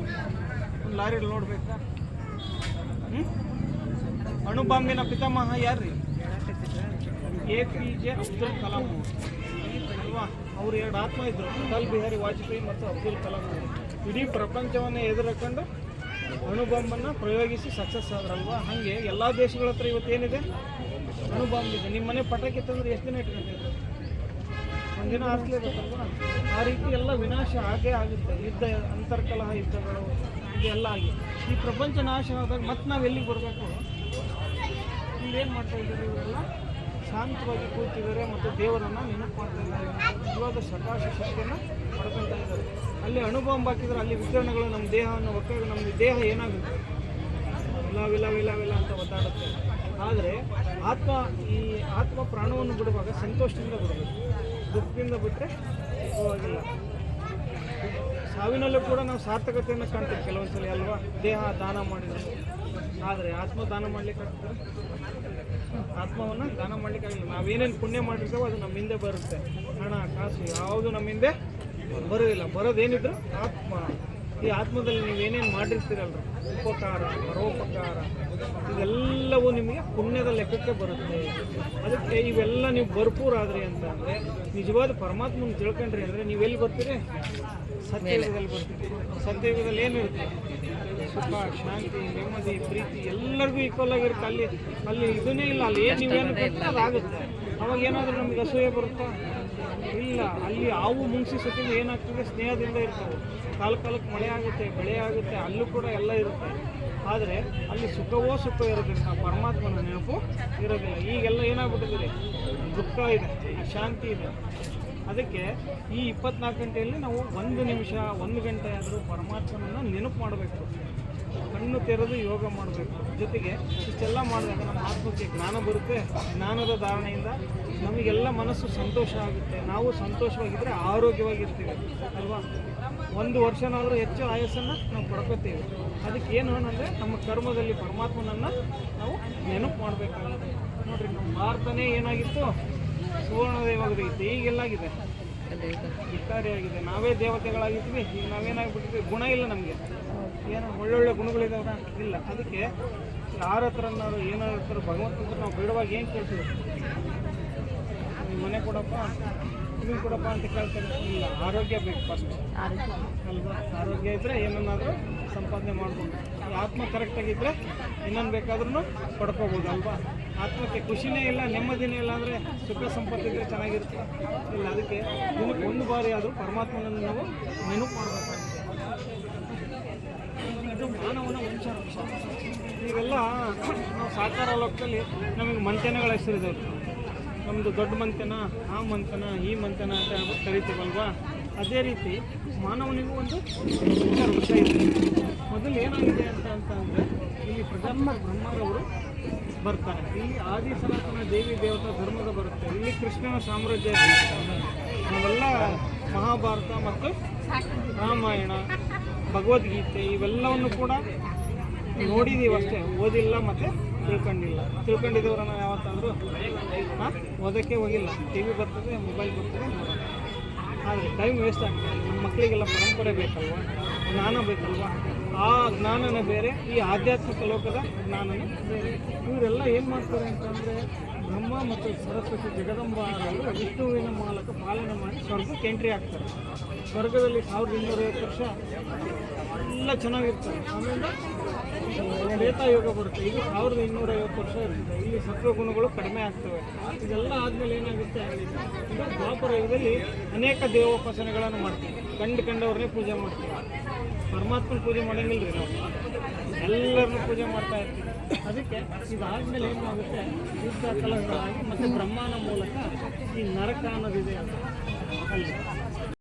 ಒಂದು ಲಾರಿಯಲ್ಲಿ ನೋಡ್ಬೇಕಾ? ಅಣುಬಾಂಬಿನ ಪಿತಾಮಹ ಯಾರ್ರಿ? APJ ಅಬ್ದುಲ್ ಕಲಾಂ ಅಲ್ವಾ? ಅವ್ರು 2 ಆತ್ಮ ಇದ್ರು, ಅಟಲ್ ಬಿಹಾರಿ ವಾಜಪೇಯಿ ಮತ್ತು ಅಬ್ದುಲ್ ಕಲಾಂ ಅವರು. ಇಡೀ ಪ್ರಪಂಚವನ್ನೇ ಎದುರುಕೊಂಡು ಅಣುಬಾಂಬನ್ನು ಪ್ರಯೋಗಿಸಿ ಸಕ್ಸಸ್ ಆದ್ರಲ್ವಾ? ಹಾಗೆ ಎಲ್ಲ ದೇಶಗಳ ಹತ್ರ ಇವತ್ತೇನಿದೆ? ಅಣುಬಾಂಬ್ ಇದೆ. ನಿಮ್ಮ ಮನೆ ಪಟಾಕಿ ತಂದ್ರೆ ಎಷ್ಟು ದಿನ ಇಟ್ಕೊಂಡಿದ್ರು? ಒಂದಿನ ಹಾರಿಸ್ಲೇಬೇಕಲ್ವಾ? ಆ ರೀತಿ ಎಲ್ಲ ವಿನಾಶ ಆಗೇ ಆಗುತ್ತೆ. ಯುದ್ಧ, ಅಂತರ್ಕಲಹ ಯುದ್ಧಗಳು ಇದೆಲ್ಲ ಆಗಿ ಈ ಪ್ರಪಂಚ ನಾಶ ಆದಾಗ ಮತ್ತೆ ನಾವು ಎಲ್ಲಿಗೆ ಬರಬೇಕು? ಇಲ್ಲೇನು ಮಾಡ್ತಾ ಇದ್ದಾರೆ? ಇವರೆಲ್ಲ ಶಾಂತವಾಗಿ ಕೂತಿದ್ದಾರೆ ಮತ್ತು ದೇವರನ್ನು ನೆನಪು ಮಾಡ್ತಾ ಇದ್ದಾರೆ. ಇವಾಗ ಸಕಾಶ ಶಕ್ತಿಯನ್ನು ಪಡ್ಕೊಳ್ತಾ ಇದ್ದಾರೆ. ಅಲ್ಲಿ ಅಣುಬಾಂಬ್ ಹಾಕಿದರೆ ಅಲ್ಲಿ ವಿಕಿರಣಗಳು ನಮ್ಮ ದೇಹವನ್ನು ಒಕ್ಕಾಗ ನಮ್ಮ ದೇಹ ಏನಾಗುತ್ತೆ? ವಿಲ ಅಂತ ಒದ್ದಾಡುತ್ತೆ. ಆದರೆ ಈ ಆತ್ಮ ಪ್ರಾಣವನ್ನು ಬಿಡುವಾಗ ಸಂತೋಷದಿಂದ ಬಿಡಬೇಕು, ದುಃಖದಿಂದ ಬಿಟ್ಟರೆ ಸುಖವಾಗಿಲ್ಲ. ಸಾವಿನಲ್ಲೂ ಕೂಡ ನಾವು ಸಾರ್ಥಕತೆಯನ್ನು ಕಾಣ್ತೀವಿ ಕೆಲವೊಂದ್ಸಲಿ ಅಲ್ವಾ? ದೇಹ ದಾನ ಮಾಡಿದರೆ. ಆದರೆ ಆತ್ಮ ದಾನ ಮಾಡ್ಲಿಕ್ಕೆ ಆಗ್ತದೆ? ಆತ್ಮವನ್ನು ದಾನ ಮಾಡ್ಲಿಕ್ಕಾಗಿಲ್ಲ. ನಾವೇನೇನು ಪುಣ್ಯ ಮಾಡಿರ್ತೇವೋ ಅದು ನಮ್ಮ ಹಿಂದೆ ಬರುತ್ತೆ. ಹಣ ಕಾಸು ಯಾವುದು ನಮ್ಮ ಹಿಂದೆ ಬರೋದಿಲ್ಲ. ಬರೋದೇನಿದ್ರು ಆತ್ಮ. ಈ ಆತ್ಮದಲ್ಲಿ ನೀವೇನೇನು ಮಾಡಿರ್ತೀರಲ್ರಿ, ಉಪಕಾರ, ಪರೋಪಕಾರ, ಇದೆಲ್ಲವೂ ನಿಮಗೆ ಪುಣ್ಯದ ಲೆಕ್ಕಕ್ಕೆ ಬರುತ್ತೆ. ಅದಕ್ಕೆ ಇವೆಲ್ಲ ನೀವು ಭರ್ಪೂರ್ ಆದ್ರಿ ಅಂತ ಅಂದರೆ, ನಿಜವಾದ ಪರಮಾತ್ಮನ ತಿಳ್ಕೊಂಡ್ರಿ ಅಂದರೆ ನೀವೆಲ್ಲಿ ಬರ್ತೀರಿ? ಸತ್ಯಯುಗದಲ್ಲಿ ಬರ್ತೀರಿ. ಸತ್ಯಯುಗದಲ್ಲಿ ಏನಿರುತ್ತೆ? ಸುಖ, ಶಾಂತಿ, ನೆಮ್ಮದಿ, ಪ್ರೀತಿ ಎಲ್ಲರಿಗೂ ಈಕ್ವಲ್ ಆಗಿರುತ್ತೆ. ಅಲ್ಲಿ ಇದನ್ನೇ ಇಲ್ಲ. ಅಲ್ಲಿ ಏನು ನೀವೇನು ಕಟ್ಟಿದ್ರೆ ಅದಾಗುತ್ತೆ. ಅವಾಗ ಏನಾದರೂ ನಮಗೆ ಅಸೂಯೆ ಬರುತ್ತಾ? ಇಲ್ಲ. ಅಲ್ಲಿ ಹಾವು ಮುಂಗ್ಸಿ ಸುತ್ತಿಂದ ಏನಾಗ್ತದೆ? ಸ್ನೇಹದಿಂದ ಇರ್ತವೆ. ಕಾಲಕ್ಕೆ ಮಳೆ ಆಗುತ್ತೆ, ಬೆಳೆ ಆಗುತ್ತೆ, ಅಲ್ಲೂ ಕೂಡ ಎಲ್ಲ ಇರುತ್ತೆ. ಆದರೆ ಅಲ್ಲಿ ಸುಖವೋ ಸುಖ ಇರೋದಿಲ್ಲ, ಪರಮಾತ್ಮನ ನೆನಪು ಇರೋದಿಲ್ಲ. ಈಗೆಲ್ಲ ಏನಾಗ್ಬಿಟ್ಟಿದೆ? ದುಃಖ ಇದೆ, ಶಾಂತಿ ಇದೆ. ಅದಕ್ಕೆ ಈ 24 ಗಂಟೆಯಲ್ಲಿ ನಾವು 1 ನಿಮಿಷ 1 ಗಂಟೆ ಆದರೂ ಪರಮಾತ್ಮನನ್ನು ನೆನಪು ಮಾಡಬೇಕು. ಕಣ್ಣು ತೆರೆದು ಯೋಗ ಮಾಡಬೇಕು. ಜೊತೆಗೆ ಇಷ್ಟೆಲ್ಲ ಮಾಡಿದಾಗ ನಮ್ಮ ಆತ್ಮಕ್ಕೆ ಜ್ಞಾನ ಬರುತ್ತೆ. ಜ್ಞಾನದ ಧಾರಣೆಯಿಂದ ನಮಗೆಲ್ಲ ಮನಸ್ಸು ಸಂತೋಷ ಆಗುತ್ತೆ. ನಾವು ಸಂತೋಷವಾಗಿದ್ದರೆ ಆರೋಗ್ಯವಾಗಿರ್ತೀವಿ ಅಲ್ವಾ? 1 ವರ್ಷನಾದರೂ ಹೆಚ್ಚು ಆಯಸ್ಸನ್ನು ನಾವು ಪಡ್ಕೋತೀವಿ. ಅದಕ್ಕೆ ಏನು ಅಂದರೆ ನಮ್ಮ ಕರ್ಮದಲ್ಲಿ ಪರಮಾತ್ಮನನ್ನು ನಾವು ನೆನಪು ಮಾಡಬೇಕಾಗುತ್ತೆ. ನೋಡಿರಿ, ನಮ್ಮ ಭಾರತನೇ ಏನಾಗಿತ್ತು? ಸುವರ್ಣದೇವಾಗಿದೆ. ಈಗೆಲ್ಲಾಗಿದೆ? ವಿಕಾರಿಯಾಗಿದೆ. ನಾವೇ ದೇವತೆಗಳಾಗಿದ್ವಿ. ಈಗ ನಾವೇನಾಗ್ಬಿಟ್ಟಿದ್ವಿ? ಗುಣ ಇಲ್ಲ ನಮಗೆ. ಏನೋ ಒಳ್ಳೊಳ್ಳೆ ಗುಣಗಳಿದಾವ ಇಲ್ಲ. ಅದಕ್ಕೆ ಯಾರ ಹತ್ರನಾದ್ರು ಏನಾದ್ರು ಭಗವಂತನ ನಾವು ಬಿಡುವಾಗ ಏನು ಕೇಳ್ತೀವಿ? ಮನೆ ಕೊಡಪ್ಪ, ಇದನ್ನು ಕೊಡಪ್ಪ ಅಂತ ಕೇಳ್ತಾರೆ. ಇಲ್ಲ, ಆರೋಗ್ಯ ಬೇಕು ಫಸ್ಟ್ ಅಲ್ವಾ? ಆರೋಗ್ಯ ಇದ್ದರೆ ಏನನ್ನಾದರೂ ಸಂಪಾದನೆ ಮಾಡ್ಬೋದು. ಆತ್ಮ ಕರೆಕ್ಟಾಗಿದ್ದರೆ ಇನ್ನೊಂದು ಬೇಕಾದ್ರೂ ಪಡ್ಕೋಬೋದು ಅಲ್ವಾ? ಆತ್ಮಕ್ಕೆ ಖುಷಿನೇ ಇಲ್ಲ, ನೆಮ್ಮದಿನೇ ಇಲ್ಲ ಅಂದರೆ ಸುಖ ಸಂಪತ್ತಿದ್ರೆ ಚೆನ್ನಾಗಿರುತ್ತೆ ಇಲ್ಲ. ಅದಕ್ಕೆ ದಿನಕ್ಕೆ 1 ಬಾರಿ ಆದರೂ ಪರಮಾತ್ಮನನ್ನು ನಾವು ನೆನಪು ಮಾಡಬೇಕಾಗುತ್ತೆ. ಇದು ಮಾನವನ ವಂಶಾಂಶ. ಇವೆಲ್ಲ ನಾವು ಸಾಕಾರ ಲೋಕದಲ್ಲಿ ನಮಗೆ ಮಂಥನಗಳ ಹೆಸರಿದೆ. ನಮ್ಮದು ದೊಡ್ಡ ಮಂಥನ, ಆ ಮಂಥನ, ಈ ಮಂಥನ ಅಂತ ಕರಿತೀವಲ್ವಾ? ಅದೇ ರೀತಿ ಮಾನವನಿಗೂ ಒಂದು ವಂಶ ಇದೆ. ಮೊದಲು ಏನಾಗಿದೆ ಅಂತಂದರೆ ಇಲ್ಲಿ ಬ್ರಹ್ಮರವರು ಬರ್ತಾರೆ. ಇಲ್ಲಿ ಆದಿ ಸನಾತನ ದೇವಿ ದೇವತಾ ಧರ್ಮದ ಬರುತ್ತೆ. ಇಲ್ಲಿ ಕೃಷ್ಣನ ಸಾಮ್ರಾಜ್ಯ ನಾವೆಲ್ಲ ಮಹಾಭಾರತ ಮತ್ತು ರಾಮಾಯಣ, ಭಗವದ್ಗೀತೆ ಇವೆಲ್ಲವನ್ನು ಕೂಡ ನೋಡಿದ್ದೀವಿ ಅಷ್ಟೇ, ಓದಿಲ್ಲ ಮತ್ತು ತಿಳ್ಕೊಂಡಿದ್ದವ್ರು ನಾವು ಯಾವತ್ತಾದರೂ ಓದೋಕ್ಕೆ ಹೋಗಿಲ್ಲ. TV ಬರ್ತದೆ, ಮೊಬೈಲ್ ಬರ್ತದೆ, ನೋಡೋಣ. ಆದರೆ ಟೈಮ್ ವೇಸ್ಟ್ ಆಗ್ತದೆ. ನಮ್ಮ ಮಕ್ಕಳಿಗೆಲ್ಲ ಪರಂಪರೆ ಬೇಕಲ್ವ, ಜ್ಞಾನ ಬೇಕಲ್ವ? ಆ ಜ್ಞಾನನ ಬೇರೆ, ಈ ಆಧ್ಯಾತ್ಮಿಕ ಲೋಕದ ಜ್ಞಾನನೇ ಬೇರೆ. ಇವರೆಲ್ಲ ಏನು ಮಾಡ್ತಾರೆ ಅಂತಂದರೆ, ಬ್ರಹ್ಮ ಮತ್ತು ಸರಸ್ವತಿ ಜಗದಂಬಾರವರು ವಿಷ್ಣುವಿನ ಮೂಲಕ ಪಾಲನೆ ಮಾಡಿ ಸ್ವರ್ಗಕ್ಕೆ ಎಂಟ್ರಿ ಆಗ್ತಾರೆ. ಸ್ವರ್ಗದಲ್ಲಿ 1250 ವರ್ಷ ಎಲ್ಲ ಚೆನ್ನಾಗಿರ್ತಾರೆ. ಆಮೇಲೆ ತ್ರೇತಾಯುಗ ಬರುತ್ತೆ. ಇದು 1250 ವರ್ಷ ಇರ್ತದೆ. ಇಲ್ಲಿ ಸತ್ವಗುಣಗಳು ಕಡಿಮೆ ಆಗ್ತವೆ. ಇದೆಲ್ಲ ಆದಮೇಲೆ ಏನಾಗುತ್ತೆ? ಇದು ದ್ವಾಪರ ಯುಗದಲ್ಲಿ ಅನೇಕ ದೇವೋಪಾಸನೆಗಳನ್ನು ಮಾಡ್ತೀವಿ. ಕಂಡವ್ರನ್ನೇ ಪೂಜೆ ಮಾಡ್ತೀವಿ. ಪರಮಾತ್ಮನ ಪೂಜೆ ಮಾಡೋಂಗಿಲ್ಲ ರೀ ನಾವು. ಎಲ್ಲರನ್ನೂ ಪೂಜೆ ಮಾಡ್ತಾ ಇರ್ತೀವಿ. ಅದಕ್ಕೆ ಇದಾದಮೇಲೆ ಏನಾಗುತ್ತೆ? ಯುದ್ಧ ಕಲಹಗಳಾಗಿ ಮತ್ತು ಬ್ರಹ್ಮನ ಮೂಲಕ ಈ ನರಕ ಅನ್ನೋದಿದೆ ಅಲ್ಲಿ